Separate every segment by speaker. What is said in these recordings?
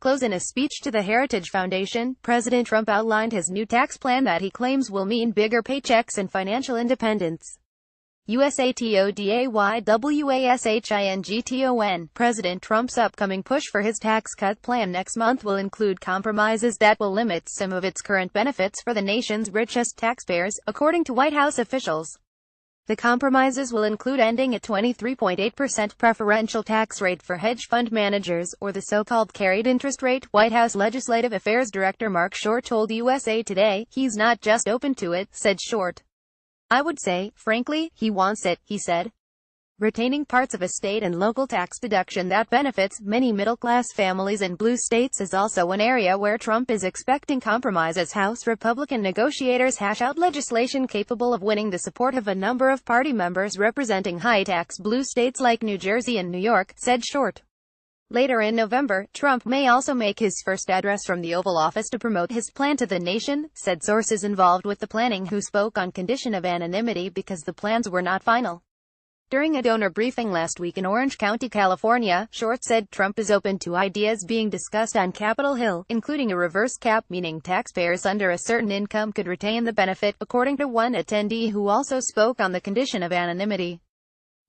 Speaker 1: Close. In a speech to the Heritage Foundation, President Trump outlined his new tax plan that he claims will mean bigger paychecks and financial independence. USATODAYWASHINGTON. President Trump's upcoming push for his tax cut plan next month will include compromises that will limit some of its current benefits for the nation's richest taxpayers, according to White House officials. The compromises will include ending a 23.8% preferential tax rate for hedge fund managers, or the so-called carried interest rate. White House Legislative Affairs Director Mark Short told USA Today, "He's not just open to it," said Short. "I would say, frankly, he wants it," he said. Retaining parts of a state and local tax deduction that benefits many middle-class families in blue states is also an area where Trump is expecting compromise as House Republican negotiators hash out legislation capable of winning the support of a number of party members representing high-tax blue states like New Jersey and New York, said Short. Later in November, Trump may also make his first address from the Oval Office to promote his plan to the nation, said sources involved with the planning who spoke on condition of anonymity because the plans were not final. During a donor briefing last week in Orange County, California, Short said Trump is open to ideas being discussed on Capitol Hill, including a reverse cap, meaning taxpayers under a certain income could retain the benefit, according to one attendee who also spoke on the condition of anonymity.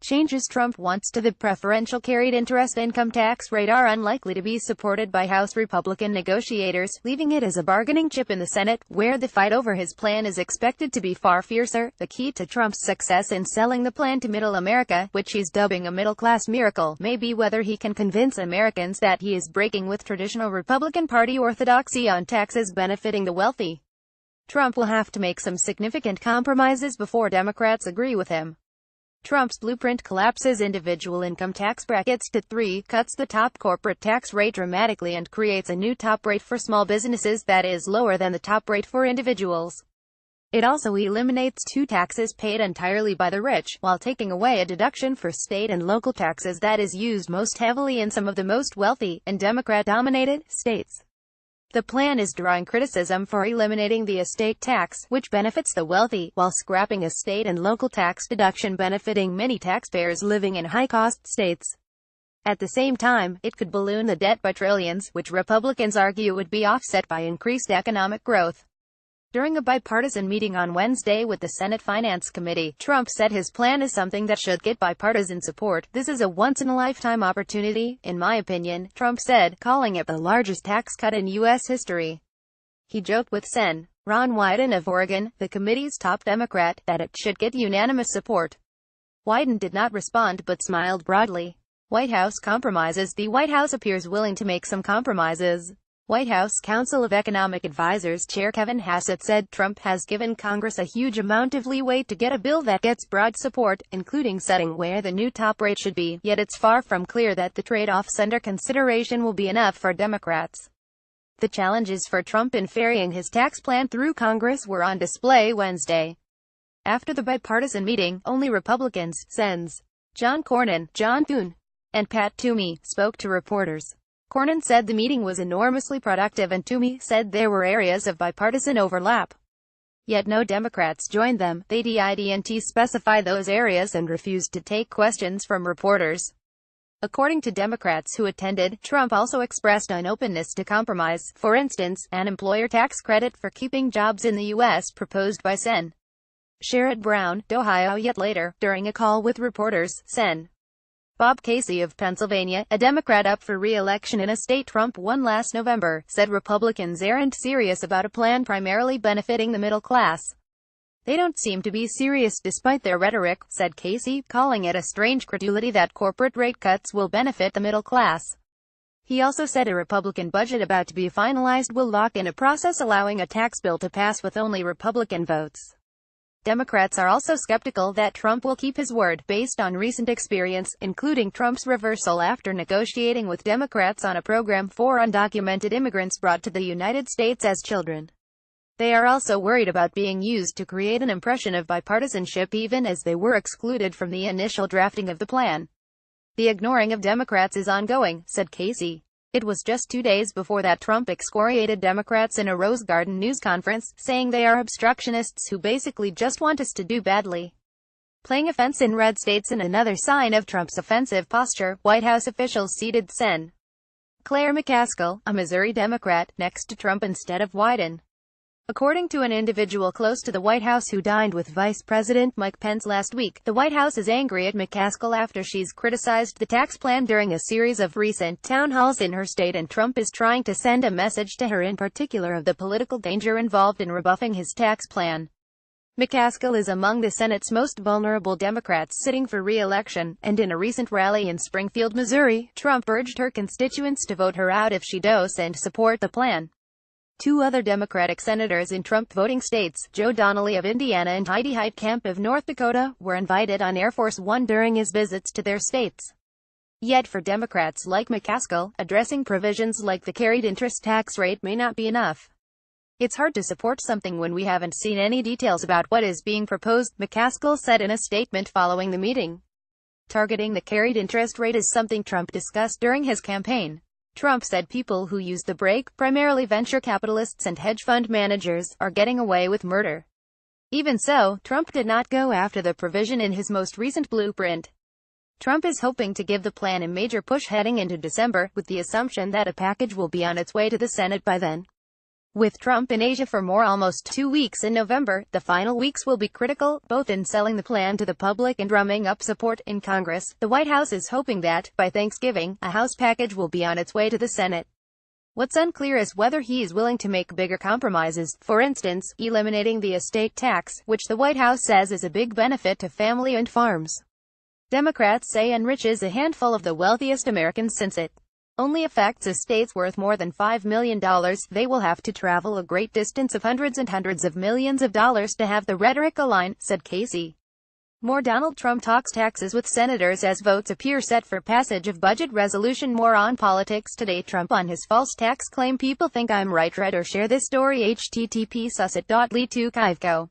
Speaker 1: Changes Trump wants to the preferential carried interest income tax rate are unlikely to be supported by House Republican negotiators, leaving it as a bargaining chip in the Senate, where the fight over his plan is expected to be far fiercer. The key to Trump's success in selling the plan to middle America, which he's dubbing a middle-class miracle, may be whether he can convince Americans that he is breaking with traditional Republican Party orthodoxy on taxes benefiting the wealthy. Trump will have to make some significant compromises before Democrats agree with him. Trump's blueprint collapses individual income tax brackets to 3, cuts the top corporate tax rate dramatically, and creates a new top rate for small businesses that is lower than the top rate for individuals. It also eliminates 2 taxes paid entirely by the rich, while taking away a deduction for state and local taxes that is used most heavily in some of the most wealthy, and Democrat-dominated, states. The plan is drawing criticism for eliminating the estate tax, which benefits the wealthy, while scrapping a state and local tax deduction benefiting many taxpayers living in high-cost states. At the same time, it could balloon the debt by trillions, which Republicans argue would be offset by increased economic growth. During a bipartisan meeting on Wednesday with the Senate Finance Committee, Trump said his plan is something that should get bipartisan support. "This is a once-in-a-lifetime opportunity, in my opinion," Trump said, calling it the largest tax cut in U.S. history. He joked with Sen. Ron Wyden of Oregon, the committee's top Democrat, that it should get unanimous support. Wyden did not respond but smiled broadly. White House compromises. The White House appears willing to make some compromises. White House Council of Economic Advisers Chair Kevin Hassett said Trump has given Congress a huge amount of leeway to get a bill that gets broad support, including setting where the new top rate should be, yet it's far from clear that the trade-offs under consideration will be enough for Democrats. The challenges for Trump in ferrying his tax plan through Congress were on display Wednesday. After the bipartisan meeting, only Republicans, Sens. John Cornyn, John Thune, and Pat Toomey, spoke to reporters. Cornyn said the meeting was enormously productive and Toomey said there were areas of bipartisan overlap. Yet no Democrats joined them. They didn't specify those areas and refused to take questions from reporters. According to Democrats who attended, Trump also expressed an openness to compromise, for instance, an employer tax credit for keeping jobs in the U.S. proposed by Sen. Sherrod Brown, Ohio. Yet later, during a call with reporters, Sen. Bob Casey of Pennsylvania, a Democrat up for re-election in a state Trump won last November, said Republicans aren't serious about a plan primarily benefiting the middle class. "They don't seem to be serious despite their rhetoric," said Casey, calling it a strange credulity that corporate rate cuts will benefit the middle class. He also said a Republican budget about to be finalized will lock in a process allowing a tax bill to pass with only Republican votes. Democrats are also skeptical that Trump will keep his word, based on recent experience, including Trump's reversal after negotiating with Democrats on a program for undocumented immigrants brought to the United States as children. They are also worried about being used to create an impression of bipartisanship even as they were excluded from the initial drafting of the plan. "The ignoring of Democrats is ongoing," said Casey. It was just 2 days before that Trump excoriated Democrats in a Rose Garden news conference, saying they are obstructionists who basically just want us to do badly. Playing offense in red states and another sign of Trump's offensive posture, White House officials cited Sen. McCaskill, a Missouri Democrat, next to Trump instead of Wyden. According to an individual close to the White House who dined with Vice President Mike Pence last week, the White House is angry at McCaskill after she's criticized the tax plan during a series of recent town halls in her state, and Trump is trying to send a message to her in particular of the political danger involved in rebuffing his tax plan. McCaskill is among the Senate's most vulnerable Democrats sitting for re-election, and in a recent rally in Springfield, Missouri, Trump urged her constituents to vote her out if she doesn't support the plan. Two other Democratic senators in Trump-voting states, Joe Donnelly of Indiana and Heidi Heitkamp of North Dakota, were invited on Air Force One during his visits to their states. Yet for Democrats like McCaskill, addressing provisions like the carried interest tax rate may not be enough. It's hard to support something when we haven't seen any details about what is being proposed, McCaskill said in a statement following the meeting. Targeting the carried interest rate is something Trump discussed during his campaign. Trump said people who use the break, primarily venture capitalists and hedge fund managers, are getting away with murder. Even so, Trump did not go after the provision in his most recent blueprint. Trump is hoping to give the plan a major push heading into December, with the assumption that a package will be on its way to the Senate by then. With Trump in Asia for almost 2 weeks in November, the final weeks will be critical, both in selling the plan to the public and drumming up support in Congress. The White House is hoping that, by Thanksgiving, a House package will be on its way to the Senate. What's unclear is whether he is willing to make bigger compromises, for instance, eliminating the estate tax, which the White House says is a big benefit to family-owned farms. Democrats say enriches a handful of the wealthiest Americans since it only affects estates worth more than $5 million. They will have to travel a great distance of hundreds and hundreds of millions of dollars to have the rhetoric align, said Casey. More Donald Trump talks taxes with senators as votes appear set for passage of budget resolution. More on politics today. Trump on his false tax claim. People think I'm right. Read or share this story. http://sussit.ly2kivco